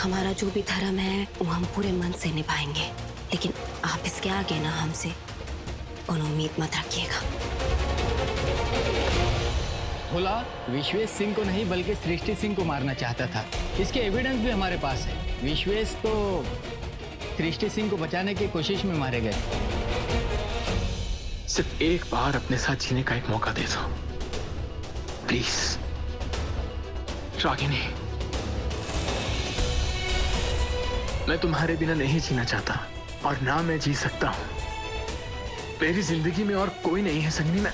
हमारा जो भी धर्म है वो हम पूरे मन से निभाएंगे, लेकिन आप इसके आगे ना हमसे कोनो उम्मीद मत रखिएगा। भोला विश्वेश सिंह को नहीं बल्कि सृष्टि सिंह को मारना चाहता था। इसके एविडेंस भी हमारे पास है। विश्वेश तो सृष्टि सिंह को बचाने की कोशिश में मारे गए। सिर्फ एक बार अपने साथ जीने का एक मौका दे दो प्लीज रागिनी। मैं तुम्हारे बिना नहीं जीना चाहता और ना मैं जी सकता हूं। मेरी जिंदगी में और कोई नहीं है संगनी। मैं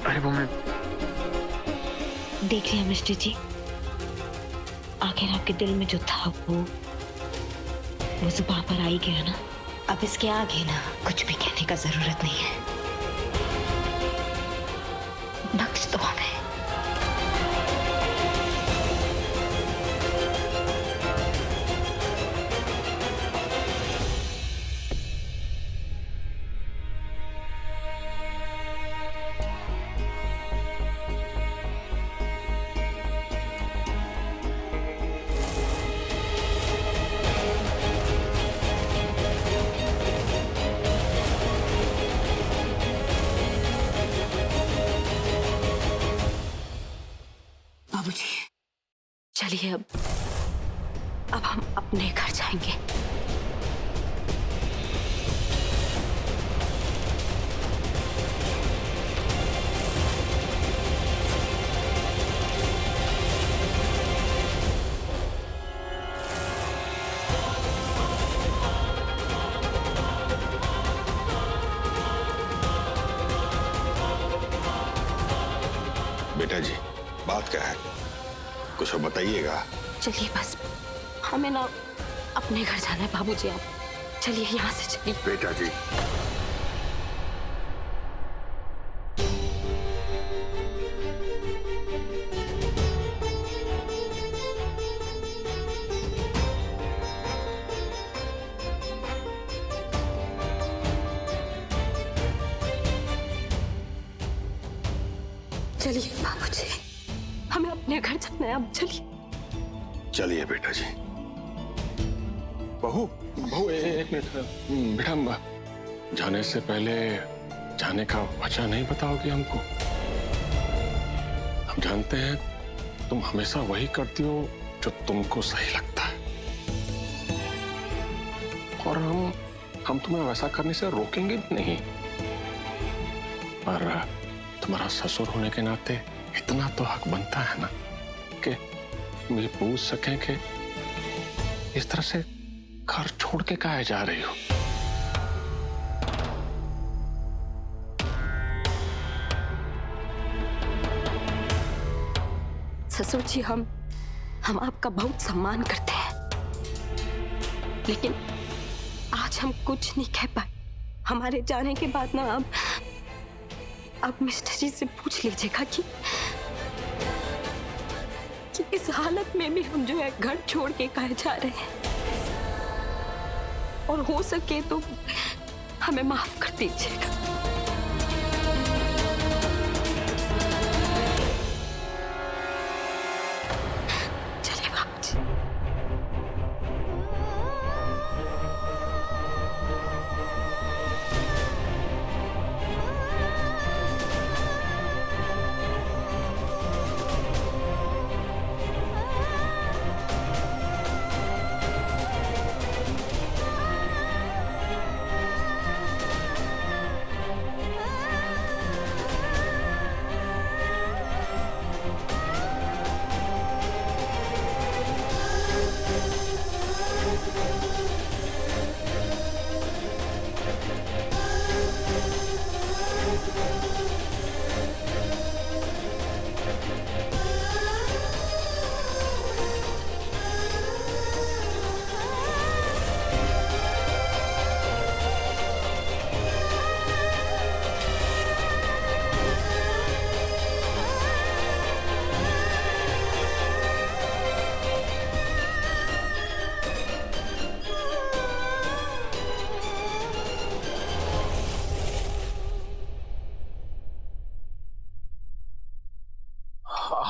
अरे वो मैं देख लिया मिस्टर जी, आखिर आपके दिल में जो था वो जुबान पर आई गया ना। अब इसके आगे ना कुछ भी कहने का जरूरत नहीं है। बख्श दो हमें। बाबूजी, चलिए अब हम अपने घर जाएंगे। बेटा जी, बात क्या है? कुछ और बताइएगा। चलिए बस, हमें ना अपने घर जाना है बाबूजी। आप चलिए यहाँ से चलिए। बेटा जी, चलिए बाबूजी, हमें अपने घर जाना है। अब चलिए। चलिए बेटा जी। बहू बहू एक मिनट। बेटा, जाने से पहले जाने का वजह नहीं बताओगी हमको? हम जानते हैं तुम हमेशा वही करती हो जो तुमको सही लगता है, और हम तुम्हें वैसा करने से रोकेंगे भी नहीं। पर तुम्हारा ससुर होने के नाते इतना तो हक बनता है ना कि मुझे पूछ सकें कि इस तरह से घर छोड़ के काहे जा रही हो? ससुर जी, हम आपका बहुत सम्मान करते हैं, लेकिन आज हम कुछ नहीं कह पाए। हमारे जाने के बाद ना अब मिस्टर जी से पूछ लीजिएगा कि इस हालत में भी हम जो है घर छोड़ के काहे जा रहे हैं, और हो सके तो हमें माफ कर दीजिएगा। चलिए बाबूजी।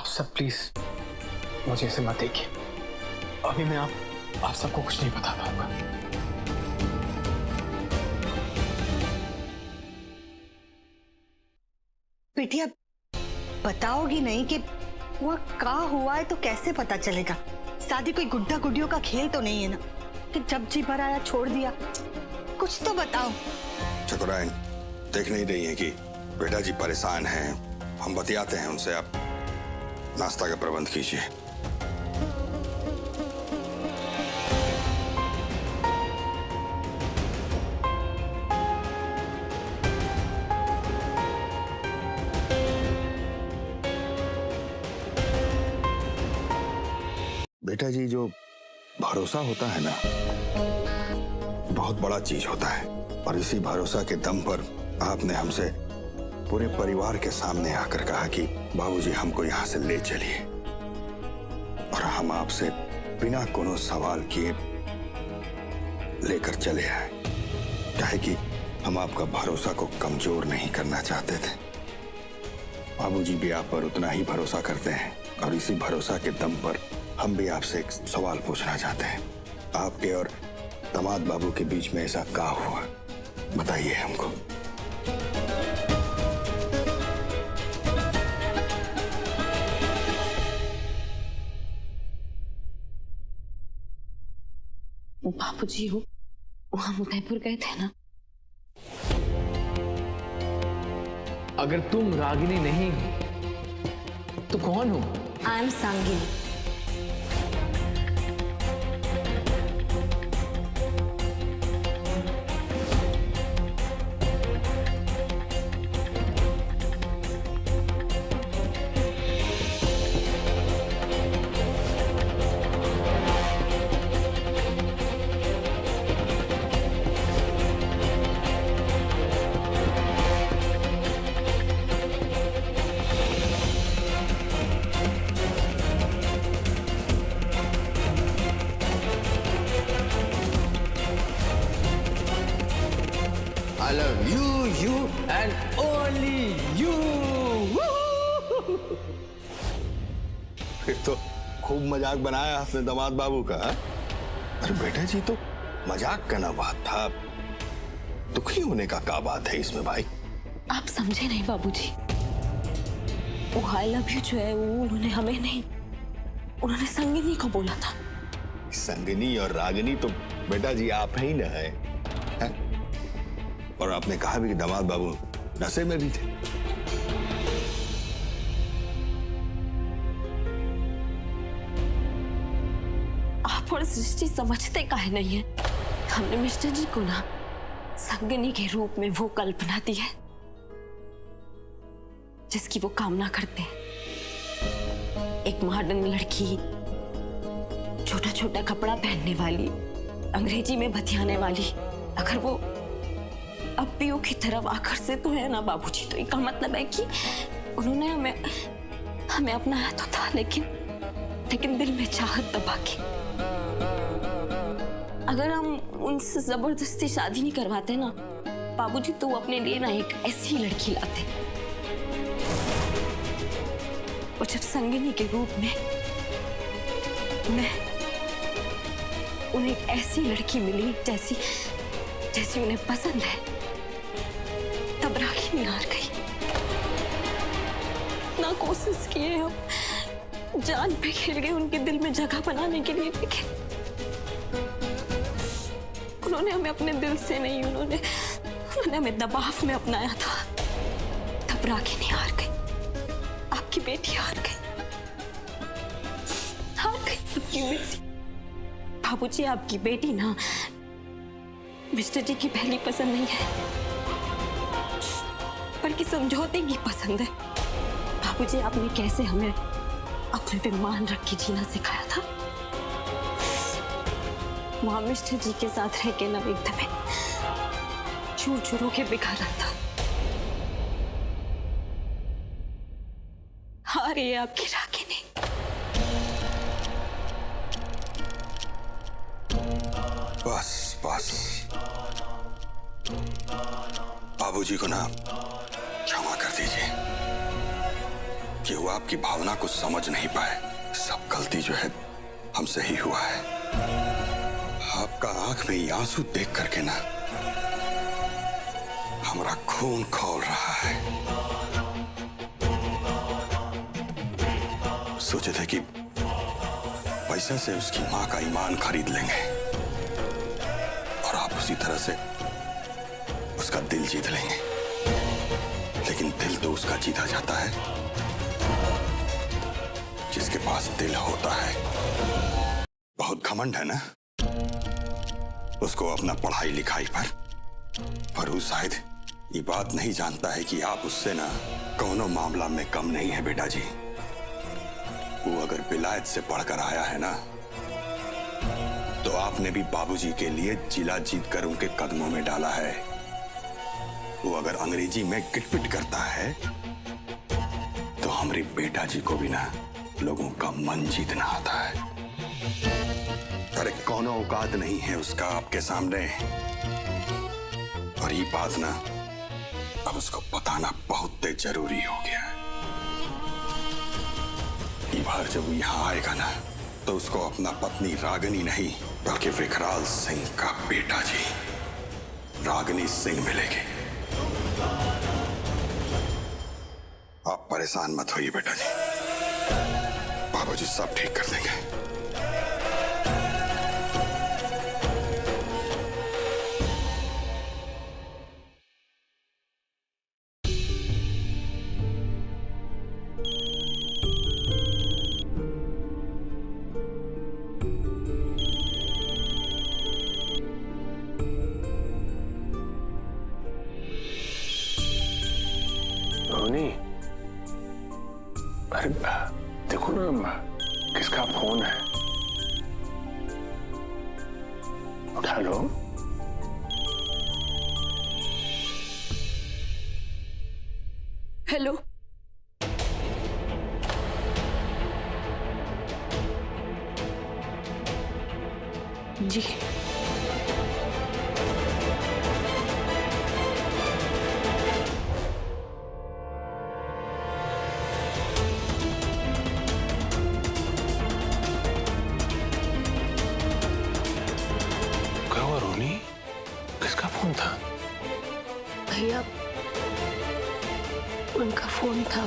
सब प्लीज मुझे इसे मत देखिए। अभी मैं आप सबको कुछ नहीं बता पाऊंगा। बिटिया बताओगी नहीं कि वह क्या हुआ है तो कैसे पता चलेगा? शादी कोई गुड्डा गुड्डियों का खेल तो नहीं है ना कि जब जी भर आया छोड़ दिया। कुछ तो बताओ। चतुरायन देख नहीं रही है कि बेटा जी परेशान हैं, हम बतियाते हैं उनसे। आप नाश्ता का प्रबंध कीजिए। बेटा जी, जो भरोसा होता है ना, बहुत बड़ा चीज होता है। और इसी भरोसा के दम पर आपने हमसे पूरे परिवार के सामने आकर कहा कि बाबूजी हमको यहाँ से ले चलिए, और हम आपसे बिना कोनो सवाल किए लेकर चले आए। काहे कि हम आपका भरोसा को कमजोर नहीं करना चाहते थे। बाबूजी भी आप पर उतना ही भरोसा करते हैं, और इसी भरोसा के दम पर हम भी आपसे एक सवाल पूछना चाहते हैं। आपके और दामाद बाबू के बीच में ऐसा क्या हुआ, बताइए हमको। बापूजी हो, हम उदयपुर गए थे ना। अगर तुम रागिनी नहीं हो तो कौन हो? I am Sangini. I love you, you and only you. फिर तो खूब मजाक बनाया आपने दामाद बाबू का। अरे बेटा जी, तो मजाक का ना बात था, दुखी होने का क्या बात है इसमें भाई? आप समझे नहीं बाबूजी, वो आई लव यू जो है वो उन्होंने हमें नहीं, उन्होंने संगिनी को बोला था। संगिनी और रागिनी तो बेटा जी आप ही न है? और आपने कहा भी कि दामाद बाबू नशे में भी थे। आप और सृष्टि समझते काहे नहीं है? हमने मिस्टर जी को ना संगिनी के रूप में वो कल्पना दी है जिसकी वो कामना करते हैं। एक मॉडर्न लड़की, छोटा छोटा कपड़ा पहनने वाली, अंग्रेजी में बतियाने वाली। अगर वो अप्पियों की तरफ आकर्षित तो है ना बाबूजी, तो इसका मतलब है कि उन्होंने हमें अपनाया तो था, लेकिन दिल में चाहत दबा के। अगर हम उनसे जबरदस्ती शादी नहीं करवाते ना बाबूजी, तो वो अपने लिए ना एक ऐसी लड़की लाते। और जब संगिनी के रूप में मैं उन्हें एक ऐसी लड़की मिली जैसी उन्हें पसंद है, तब रागिनी हार गई। ना कोशिश किए हम, जान पे खेल गए उनके दिल में जगह बनाने के लिए, लेकिन उन्होंने हमें अपने दिल से नहीं, उन्होंने हमें दबाव में अपनाया था। तब रागिनी हार गई, आपकी बेटी हार गई आपकी बेटी। बाबूजी, आपकी बेटी ना मिस्टर जी की पहली पसंद नहीं है, बल्कि समझौते की पसंद है। बाबूजी, आपने कैसे हमें अपने पे मान रख के जीना सिखाया था, वहां मिस्टर जी के साथ रह के ना एकदम चूर चूर होके बिखरा था। हार ये आपकी रागिनी। बस बाबूजी को ना क्षमा कर दीजिए। कि वो आपकी भावना को समझ नहीं पाए। सब गलती जो है हमसे ही हुआ है। आपका आंख में ये आंसू देख करके ना हमारा खून खौल रहा है। सोचे थे कि पैसे से उसकी मां का ईमान खरीद लेंगे और आप उसी तरह से उसका दिल जीत लेंगे, लेकिन दिल तो उसका जीता जाता है जिसके पास दिल होता है। बहुत घमंड है ना उसको अपना पढ़ाई लिखाई पर वो शायद ये बात नहीं जानता है कि आप उससे ना कोनो मामला में कम नहीं है बेटा जी। वो अगर विलायत से पढ़कर आया है ना तो आपने भी बाबूजी के लिए जिला जीत कर उनके कदमों में डाला है। वो अगर अंग्रेजी में गिटपिट करता है तो हमारे बेटा जी को भी ना लोगों का मन जीतना आता है। अरे कोनो औकात नहीं है उसका आपके सामने, और ये बात ना अब उसको बताना बहुत जरूरी हो गया है। ये बार जब वो यहाँ आएगा ना तो उसको अपना पत्नी रागिनी नहीं बल्कि विकराल सिंह का बेटा जी रागिनी सिंह मिलेगी। आप परेशान मत होइए बेटा जी, बाबूजी सब ठीक कर देंगे। रोनी, अरे देखो ना किसका फोन है, उठा लो। हेलो, जी क्या हुआ रोनी, किसका फोन था? भैया उनका फोन था,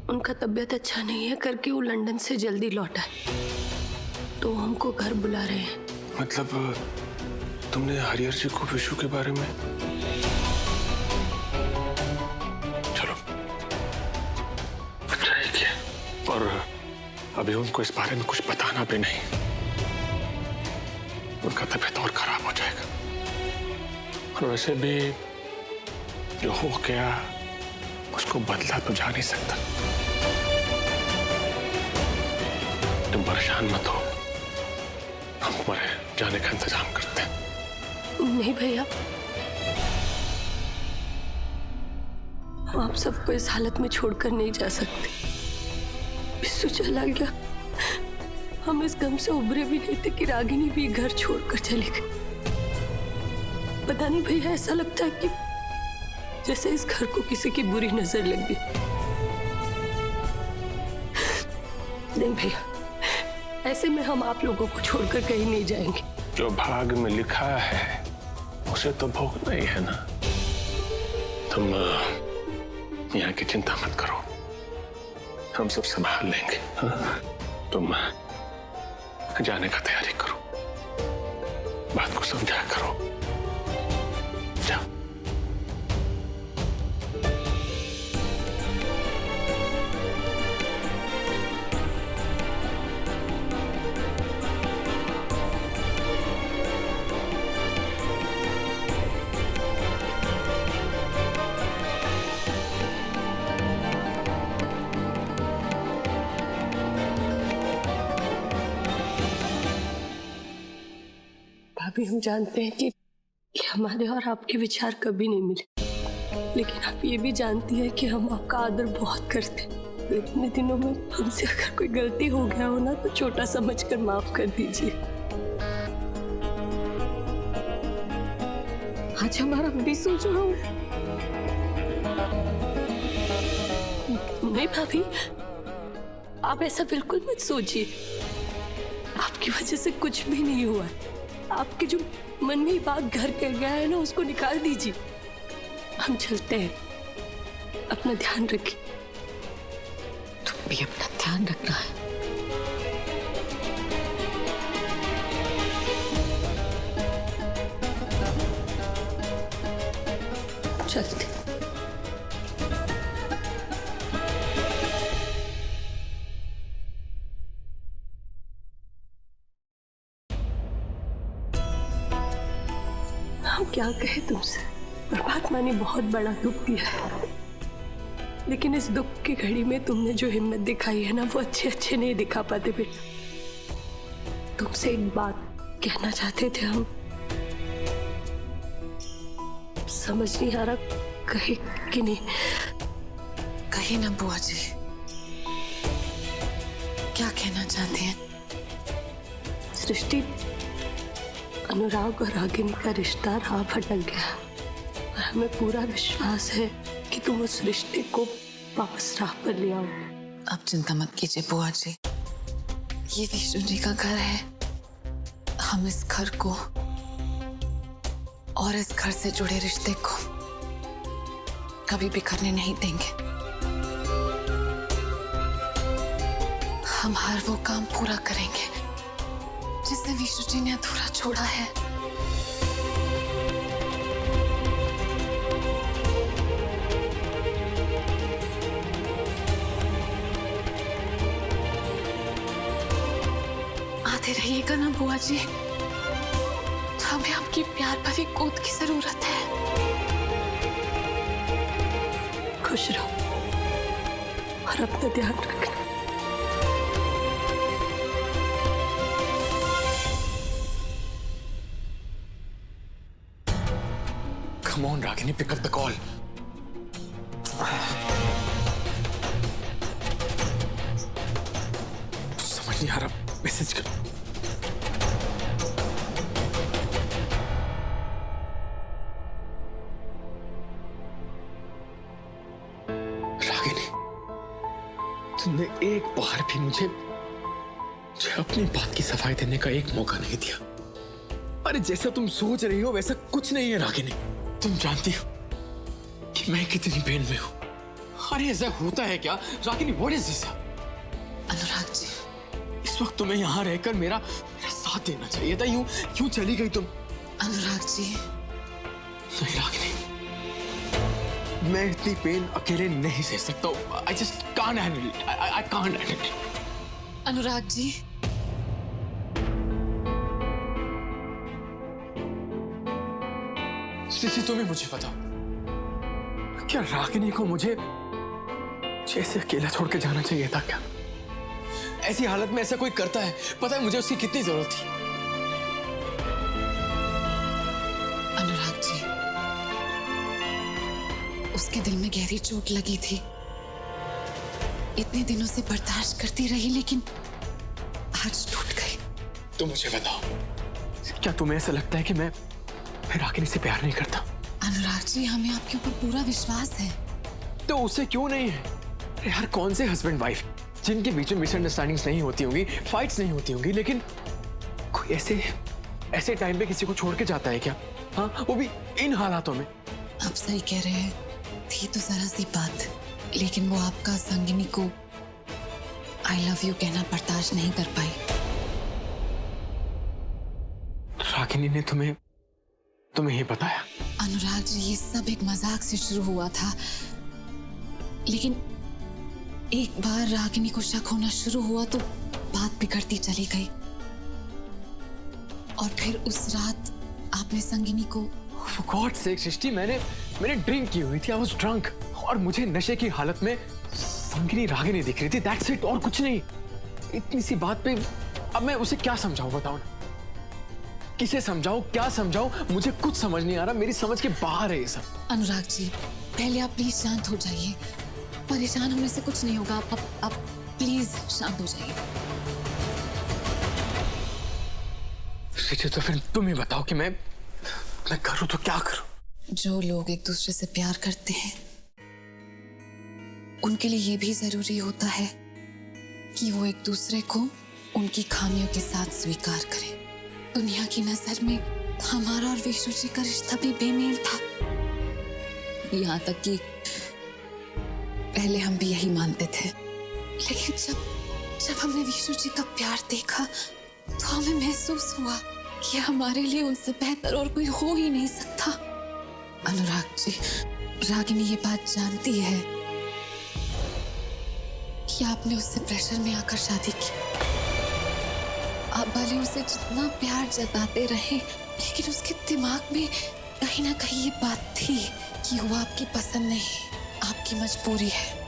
उनका तबीयत अच्छा नहीं है करके वो लंदन से जल्दी लौटा है तो हमको घर बुला रहे हैं। मतलब तुमने हरिहर जी को विशु के बारे में? चलो अच्छा ही किया, और अभी उनको इस बारे में कुछ बताना भी नहीं, उनका तबीयत और खराब हो जाएगा। और वैसे भी जो हो गया उसको बदला तो जा नहीं सकता। तुम परेशान मत हो, हम तुम्हारे जाने का इंतजाम करते हैं। नहीं भैया, आप सबको इस हालत में छोड़कर नहीं जा सकते। बिस्सू चला गया, हम इस गम से उभरे भी नहीं थे कि रागिनी भी घर छोड़कर चली गई। पता नहीं भैया, ऐसा लगता है कि जैसे इस घर को किसी की बुरी नजर लग गई। नहीं भैया, ऐसे में हम आप लोगों को छोड़कर कहीं नहीं जाएंगे। जो भाग में लिखा है उसे तो भोगना ही है ना। तुम यहाँ की चिंता मत करो, हम सब संभाल लेंगे। तुम जाने का तैयारी करो, बात को समझा करो। जाओ। भाभी, हम जानते हैं कि हमारे और आपके विचार कभी नहीं मिले, लेकिन आप ये भी जानती है कि हम आपका आदर बहुत करते हैं। तो इतने दिनों में हमसे अगर कोई गलती हो गया हो ना तो छोटा समझकर माफ कर दीजिए। आज हमारा बिस्सू जो नहीं भाभी, आप ऐसा बिल्कुल मत सोचिए। आपकी वजह से कुछ भी नहीं हुआ है। आपके जो मन में ये बात घर कर गया है ना, उसको निकाल दीजिए। हम चलते हैं, अपना ध्यान रखिए। तुम भी अपना ध्यान रखना है। चलते। हम क्या कहे तुमसे, प्रभात माँ ने बहुत बड़ा दुख दिया है, लेकिन इस दुख की घड़ी में तुमने जो हिम्मत दिखाई है ना, वो अच्छे नहीं दिखा पाते बेटा। तुमसे एक बात कहना चाहते थे हम, समझ नहीं आ रहा कहे कि नहीं। कहिए ना बुआ जी, क्या कहना चाहते हैं? सृष्टि, अनुराग और रागिनी का रिश्ता राह भटक गया और हमें पूरा विश्वास है कि तुम उस रिश्ते को वापस राह पर ले आओ। आप चिंता मत कीजिए बुआ जी, ये विष्णु जी का घर है। हम इस घर को और इस घर से जुड़े रिश्ते को कभी बिखरने नहीं देंगे। हम हर वो काम पूरा करेंगे जिसे विष्णु जी ने अधूरा छोड़ा है। आते रहिएगा ना बुआ जी, हमें आपकी प्यार भरी गोद की जरूरत है। खुश रहो और अपना ध्यान रखना। Come on, Ragini, pick up the call. समझ नहीं आ रहा, मैसेज कर। रागिनी, तुमने एक बार भी मुझे अपनी बात की सफाई देने का एक मौका नहीं दिया। अरे जैसा तुम सोच रही हो वैसा कुछ नहीं है रागिनी। तुम जानती हो कि मैं कितनी पेन में हूं। अरे ऐसा होता है क्या Ragini? What is this? Anurag ji, इस वक्त तुम्हें यहाँ रहकर मेरा साथ देना चाहिए था। यूं चली गई तुम। अनुराग जी, नहीं रागिनी, मैं इतनी पेन अकेले नहीं सह सकता। I just can't handle it. I can't handle it. Anurag ji, स्थिति तुम्हें मुझे बताओ, क्या रागिनी को मुझे जैसे अकेला छोड़ के जाना चाहिए था क्या? ऐसी हालत में ऐसा कोई करता है? पता है मुझे उसकी कितनी जरूरत थी। अनुराग जी, उसके दिल में गहरी चोट लगी थी। इतने दिनों से बर्दाश्त करती रही, लेकिन आज टूट गई। तो मुझे बताओ, क्या तुम्हें ऐसा लगता है कि मैं रागिनी से प्यार नहीं करता? अनुराग जी, हमें आपके ऊपर पूरा विश्वास है। तो उसे क्यों नहीं है? यार कौन से हस्बैंड वाइफ जिनके बीच में मिसअंडरस्टैंडिंग्स नहीं होती होंगी, फाइट्स नहीं होती होंगी, लेकिन कोई ऐसे टाइम पे किसी को छोड़ के जाता है क्या? हाँ, वो भी इन हालातों में। आप सही कह रहे हैं, थी तो जरा सी बात, लेकिन वो आपका संगिनी को आई लव यू कहना बर्दाश्त नहीं कर पाई। रागिनी ने तुम्हें ये बताया? अनुराग जी, ये सब एक मजाक से शुरू हुआ था, लेकिन एक बार रागिनी को शक होना शुरू हुआ तो बात बिगड़ती चली गई। और फिर उस रात आपने संगिनी को For God's sake, सृष्टि, मैंने ड्रिंक की हुई थी। I was drunk, और मुझे नशे की हालत में संगिनी रागिनी दिख रही थी। That's it, और कुछ नहीं। इतनी सी बात पे अब मैं उसे क्या समझाऊं, बताओ ना। किसे समझाऊं, क्या समझाऊं? मुझे कुछ समझ नहीं आ रहा। मेरी समझ के बाहर है ये सब। अनुराग जी, पहले आप प्लीज शांत हो जाइए। परेशान होने से कुछ नहीं होगा। आप प्लीज शांत हो जाइए। सृष्टि, तो फिर तुम ही बताओ कि मैं करूं तो क्या करूं? जो लोग एक दूसरे से प्यार करते हैं उनके लिए ये भी जरूरी होता है कि वो एक दूसरे को उनकी खामियों के साथ स्वीकार करें। दुनिया की नजर में हमारा और विष्णु जी का रिश्ता भी बेमेल था। यहाँ तक कि पहले हम भी यही मानते थे, लेकिन जब हमने विष्णु जी का प्यार देखा तो हमें महसूस हुआ कि हमारे लिए उनसे बेहतर और कोई हो ही नहीं सकता। अनुराग जी, रागिनी ये बात जानती है कि आपने उससे प्रेशर में आकर शादी की। आप भले उसे जितना प्यार जताते रहे, लेकिन उसके दिमाग में कहीं ना कहीं ये बात थी कि वो आपकी पसंद नहीं, आपकी मजबूरी है।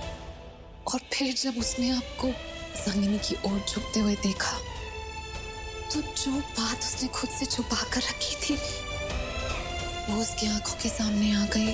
और फिर जब उसने आपको संगिनी की ओर झुकते हुए देखा तो जो बात उसने खुद से छुपा कर रखी थी वो उसकी आंखों के सामने आ गई।